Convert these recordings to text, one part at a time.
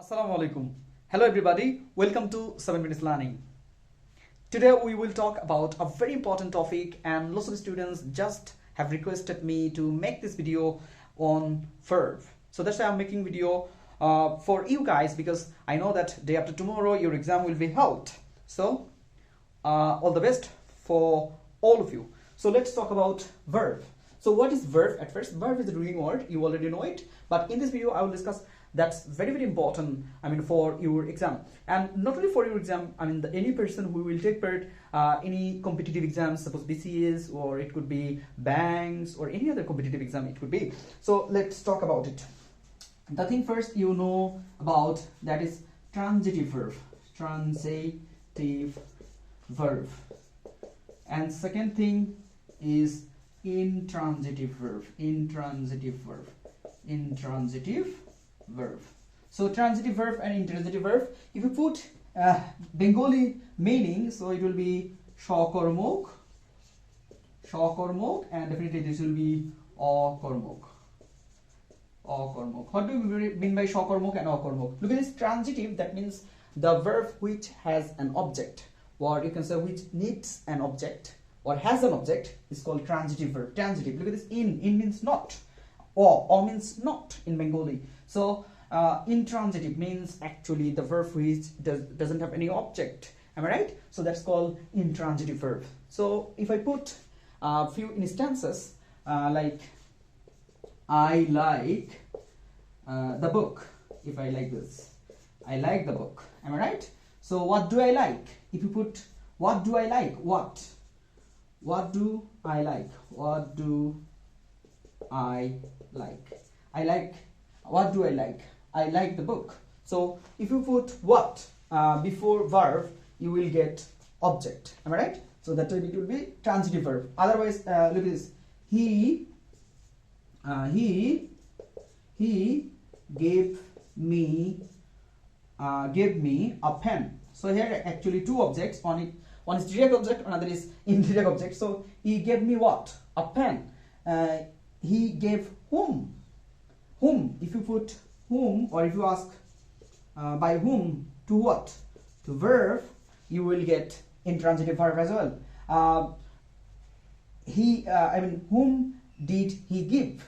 Assalamu alaikum. Hello everybody, welcome to 7 Minutes Learning. Today we will talk about a very important topic, and lots of students just have requested me to make this video on verb. So that's why I'm making video for you guys, because I know that day after tomorrow your exam will be held. So all the best for all of you. So let's talk about verb. So what is verb? At first, verb is a doing word, you already know it, but in this video I will discuss that's very important, for your exam. And not only for your exam, any person who will take part any competitive exams, suppose BCS, or it could be banks, or any other competitive exam it could be. So let's talk about it. The thing first you know about, that is transitive verb. Transitive verb. And second thing is intransitive verb. Intransitive verb. Intransitive verb. So transitive verb and intransitive verb, if you put Bengali meaning, so it will be shokormok, and definitely this will be akormok. What do we mean by shokormok and akormok? Look at this transitive, that means the verb which has an object, or you can say which needs an object or has an object, is called transitive verb. Transitive. Look at this, in means not, or means not in Bengali. So intransitive means actually the verb which doesn't have any object. Am I right? So that's called intransitive verb. So if I put a few instances, like I like the book. If I like this, I like the book. Am I right? So what do I like? If you put what do I like? What do I like? What do I like? I like. What do I like? I like the book. So if you put what before verb, you will get object. Am I right? So that way it will be transitive verb. Otherwise, look at this. He gave me a pen. So here actually two objects. One is direct object, another is indirect object. So he gave me what? A pen. He gave whom? Whom. If you put whom, or if you ask by whom to what? To verb, you will get intransitive verb as well. Whom did he give?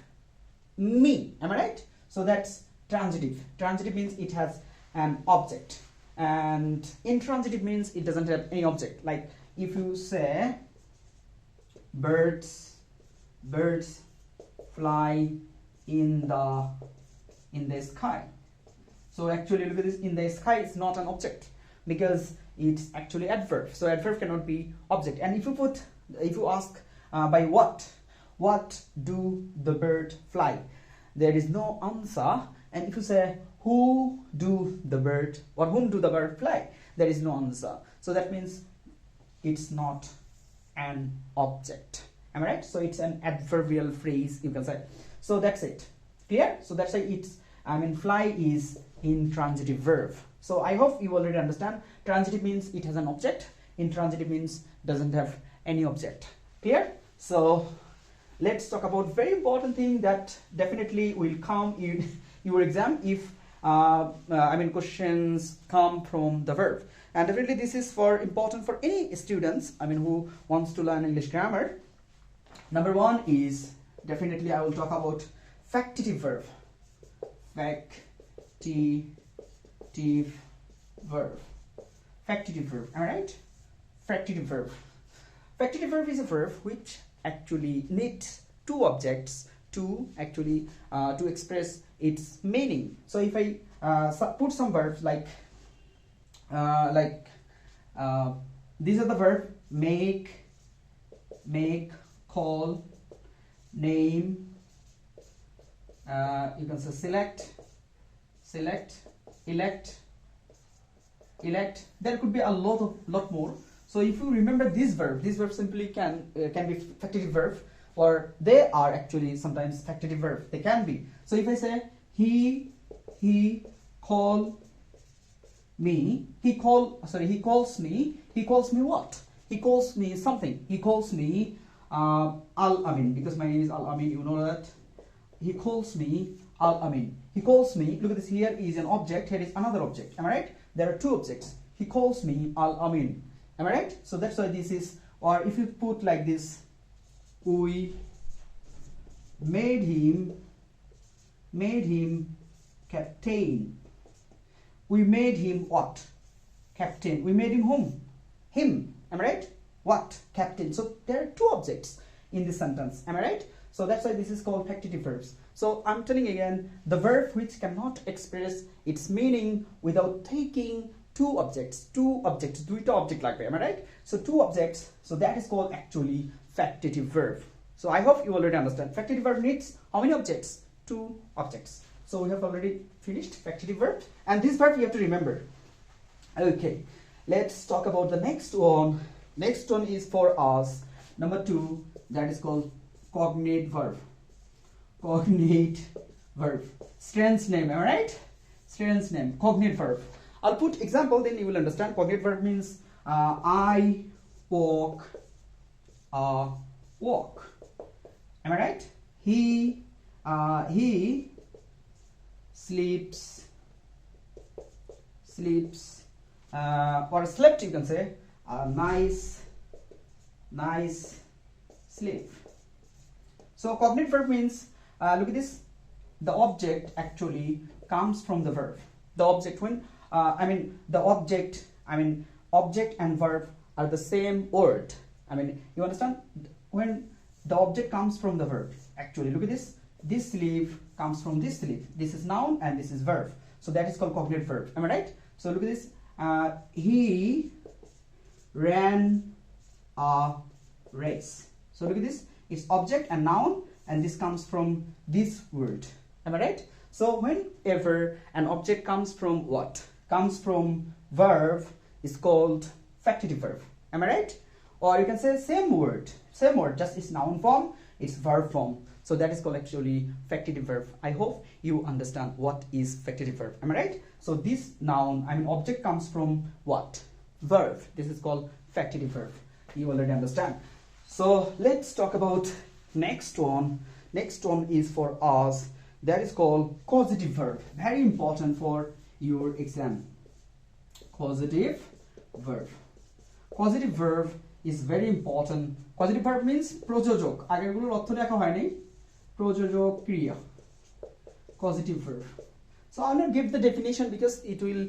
Me. Am I right? So that's transitive. Transitive means it has an object, and intransitive means it doesn't have any object. Like if you say birds fly in the sky. So actually look at this, in the sky is not an object because it's actually adverb. So adverb cannot be object. And if you ask by what do the bird fly, there is no answer. And if you say whom do the bird fly, there is no answer. So that means it's not an object. Am I right? So it's an adverbial phrase, you can say. So that's it. Clear? So that's why it's fly is intransitive verb. So I hope you already understand. Transitive means it has an object. Intransitive means doesn't have any object. Clear? So let's talk about very important thing that definitely will come in your exam if questions come from the verb. And definitely this is important for any students who wants to learn English grammar. Number one is definitely I will talk about factitive verb. Factitive verb. Factitive verb. All right. Factitive verb. Factitive verb is a verb which actually needs two objects to actually to express its meaning. So if I put some verbs like these are the verb make, call, name. You can say select, elect. There could be a lot more. So if you remember this verb simply can be factitive verb, or they are actually sometimes factitive verb. They can be. So if I say he calls me what? He calls me something. He calls me Al Amin, because my name is Al Amin, you know that. He calls me al-amin. He calls me, look at this, here is an object, here is another object, am I right? There are two objects. He calls me al-amin, am I right? So that's why this is, or if you put like this, we made him captain. We made him what? Captain. We made him whom? Him, am I right? What? Captain. So there are two objects in this sentence, am I right? So that's why this is called factitive verbs. So I'm telling again, the verb which cannot express its meaning without taking two objects, duita object like that, am I right? So two objects, so that is called actually factitive verb. So I hope you already understand. Factitive verb needs how many objects? Two objects. So we have already finished factitive verb, and this verb you have to remember. Okay, let's talk about the next one. Next one is for us, number 2, that is called cognate verb. Cognate verb. Strange name, am I right? Strange name, cognate verb. I'll put example, then you will understand. Cognate verb means I walk a walk. Am I right? He sleeps or slept, you can say. Nice sleep. So cognate verb means, look at this, the object actually comes from the verb. The object, when object and verb are the same word. You understand? When the object comes from the verb, actually, look at this. This sleep comes from this sleep. This is noun and this is verb. So that is called cognate verb. Am I right? So look at this. He ran a race. So look at this. It's object and noun, and this comes from this word. Am I right? So whenever an object comes from what? Comes from verb is called factitive verb. Am I right? Or you can say same word, just it's noun form, it's verb form. So that is called actually factitive verb. I hope you understand what is factitive verb. Am I right? So this noun, object comes from what? Verb. This is called factitive verb. You already understand. So let's talk about next one. Next one is for us. That is called causative verb. Very important for your exam. Causative verb. Causative verb is very important. Causative verb means প্রযোজক। আগেরগুলোর অর্থ লেখা হয়নি। প্রযোজক ক্রিয়া। Causative verb. So I'll not give the definition because it will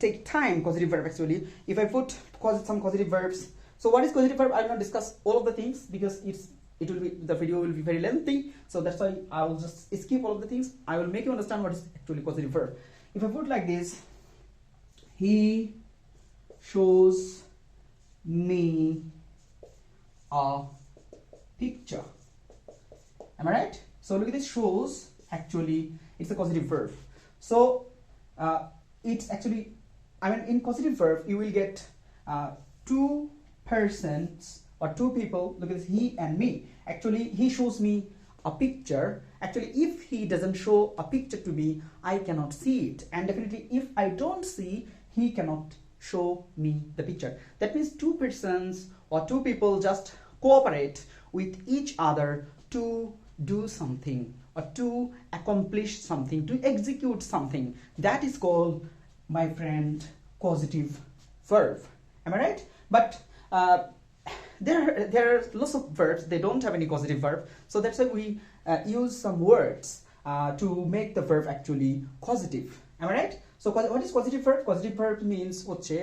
take time. Causative verb actually. If I put some causative verbs. So what is causative verb? I will not discuss all of the things because the video will be very lengthy. So that's why I will just skip all of the things. I will make you understand what is actually causative verb. If I put like this, he shows me a picture. Am I right? So look at this, shows, actually it's a causative verb. So it's actually, in causative verb you will get two persons or two people. Look at this, he and me. Actually he shows me a picture. Actually if he doesn't show a picture to me, I cannot see it, and definitely if I don't see, he cannot show me the picture. That means two persons or two people just cooperate with each other to do something or to accomplish something, to execute something. That is called, my friend, causative verb. Am I right? But there are lots of verbs, they don't have any causative verb. So that's why we use some words to make the verb actually causative. Am I right? So what is causative verb? Causative verb means হচ্ছে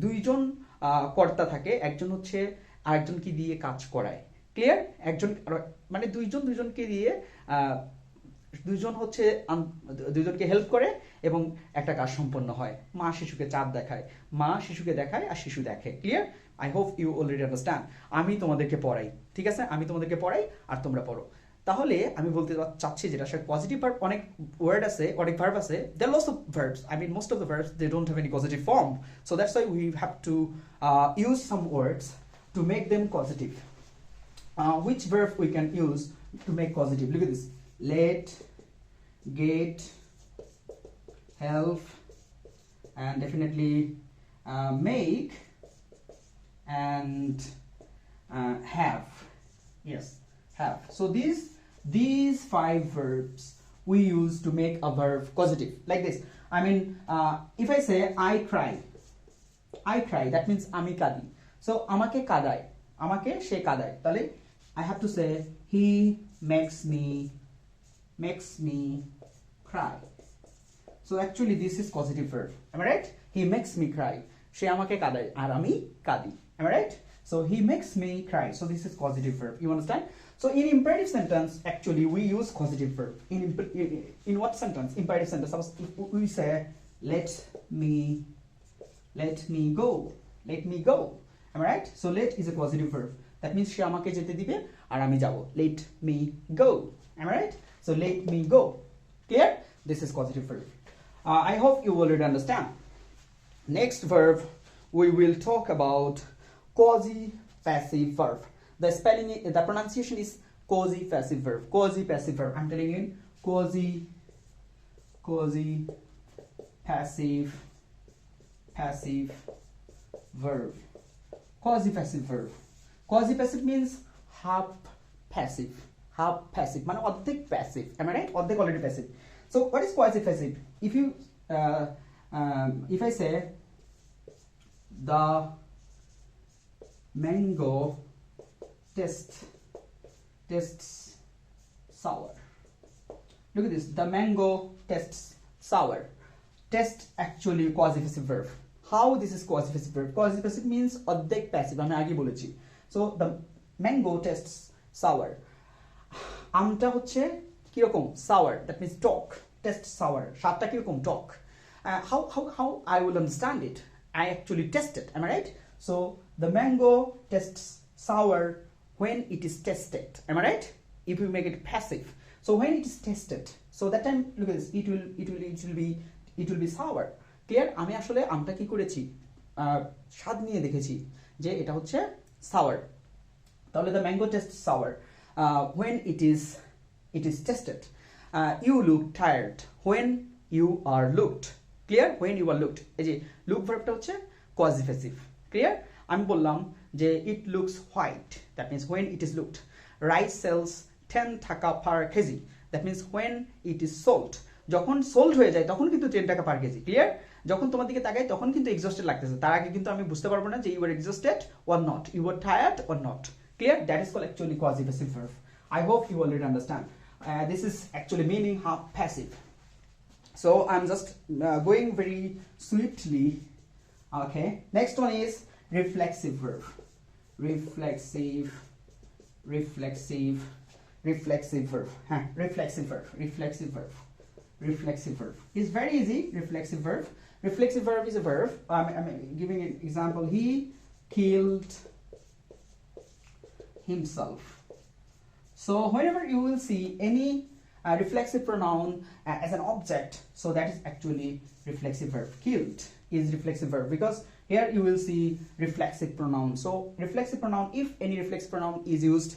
দুইজন কর্তা থাকে, একজন হচ্ছে আরেকজনকে দিয়ে কাজ করায়। ক্লিয়ার? একজন মানে দুইজনকে দিয়ে দুইজন হচ্ছে দুইজনকে হেল্প করে এবং একটা কাজ সম্পন্ন হয়। মা শিশুকে চাঁদ দেখায়, মা শিশুকে দেখায় আর শিশু দেখে। Clear? I hope you already understand. আমি তোমাদেরকে পড়াই, ঠিক আছে? আমি তোমাদেরকে পড়াই আর তোমরা পড়ো। তাহলে আমি বলতে চাচ্ছি যেটা পজিটিভ ভার্ব, অনেক ওয়ার্ড আছে, অনেক ভার্ব আছে, there are lots of verbs. Most of the verbs, they don't have any causative form. So that's why we have to use some words to make them causative. Which verb we can use to make causative? Look at this. Let, get, help, and definitely make and have. Yes, have. So these 5 verbs we use to make a verb causative, like this. I mean, if I say I cry, that means ami kadi. So amake kadai, amake she kadai. Tale I have to say he makes me cry. So actually this is causative verb. Am I right? He makes me cry. She amake kadai ar ami kadi. Am I right? So he makes me cry. So this is causative verb. You understand? So in imperative sentence, actually we use causative verb. In what sentence? Imperative sentence. Suppose if we say let me go. Let me go. Am I right? So let is a causative verb. That means she amake jete dibe ar ami jabo. Let me go. Am I right? So let me go. Clear? This is causative verb. I hope you already understand. Next verb we will talk about quasi-passive verb. The spelling, the pronunciation is quasi-passive verb. Quasi-passive verb. I'm telling you, quasi-passive verb. Quasi-passive verb. Quasi-passive means half passive. Half passive. Mane অর্ধেক passive. Am I right? অর্ধেক already passive. So what is quasi-passive? If you, if I say the mango tastes sour. Look at this. The mango tastes sour. Taste actually quasi-passive verb. How this is quasi-passive verb? Quasi-passive means অর্ধেক passive. আমি আগে বলেছি. So the mango tastes sour. আমটা হচ্ছে কি রকম? Sour. That means talk. Taste sour. স্বাদটা কি রকম? টক. How I will understand it? I actually test it. Am I right? So the mango tastes sour when it is tested. Am I right? If you make it passive. So when it is tested, so that time look at this. It will be sour. Clear? আমি আসলে আমটা কি করেছি? স্বাদ নিয়ে দেখেছি যে এটা হচ্ছে sour. তাহলে the mango tastes sour when it is tested. You look tired when you are looked. Clear? When you are looked. এই যে look ভার্বটা হচ্ছে quasi-passive. Clear? আমি বললাম যে it looks white. That means when it is looked. Rice sells 10 টাকা per kg. That means when it is sold. যখন sold হয়ে যায় তখন কিন্তু 10 টাকা per kg. Clear? যখন তোমার দিকে তাকাই তখন কিন্তু exhausted লাগতেছে। তার আগে কিন্তু আমি বুঝতে পারবো না যে you were exhausted or not. You were tired or not. Clear? That is called actually quasi-passive verb. I hope you already understand. This is actually meaning half passive. So I'm just going very swiftly. Okay. Next one is reflexive verb. Reflexive verb. Reflexive verb. It's very easy. Reflexive verb. Reflexive verb is a verb. I'm giving an example. He killed himself. So whenever you will see any reflexive pronoun as an object, so that is actually reflexive verb. Killed is reflexive verb because here you will see reflexive pronoun. So reflexive pronoun, if any reflexive pronoun is used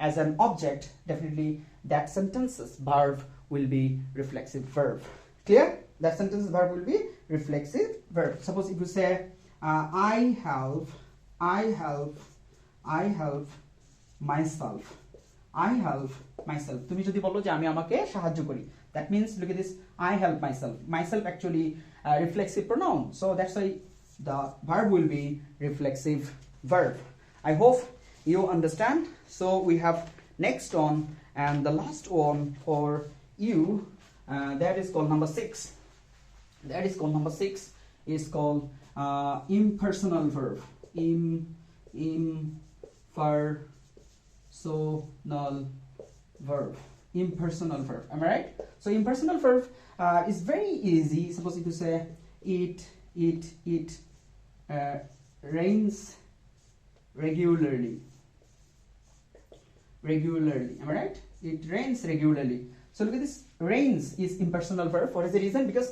as an object, definitely that sentence's verb will be reflexive verb. Clear? That sentence's verb will be reflexive verb. Suppose if you say I help myself. I help myself. তুমি যদি বলো যে আমি আমাকে সাহায্য করি. That means look at this. I help myself. Myself actually reflexive pronoun. So that's why the verb will be reflexive verb. I hope you understand. So we have next one and the last one for you. That is called number 6. That is called number 6. Is called impersonal verb. Impersonal verb. Am I right? So impersonal verb is very easy. Suppose if you say it rains regularly. Am I right? It rains regularly. So look at this. Rains is impersonal verb. What is the reason? Because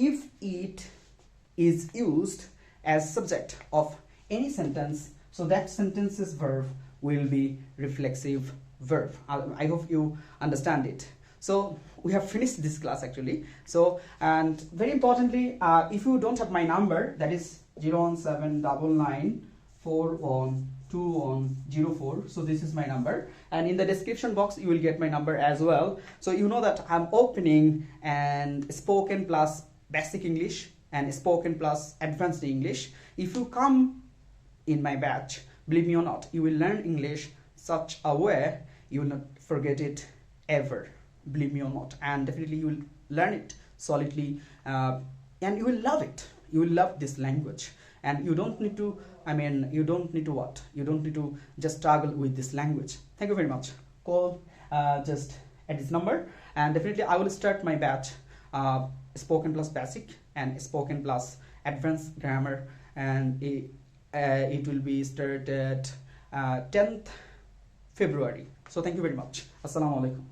if it is used as subject of any sentence, so that sentence's verb will be reflexive verb. I hope you understand it. So we have finished this class actually. So and very importantly, if you don't have my number, that is 0179941 2104. So this is my number, and in the description box you will get my number as well. So you know that I'm opening and spoken plus basic English and spoken plus advanced English. If you come in my batch, believe me or not, you will learn English such a way you will not forget it ever, believe me or not, and definitely you will learn it solidly, and you will love it. You will love this language, and you don't need to, you don't need to what? You don't need to just struggle with this language. Thank you very much. Call just at this number, and definitely I will start my batch, spoken plus basic and spoken plus advanced grammar, and it will be started 10th February. So thank you very much. Assalamu alaikum.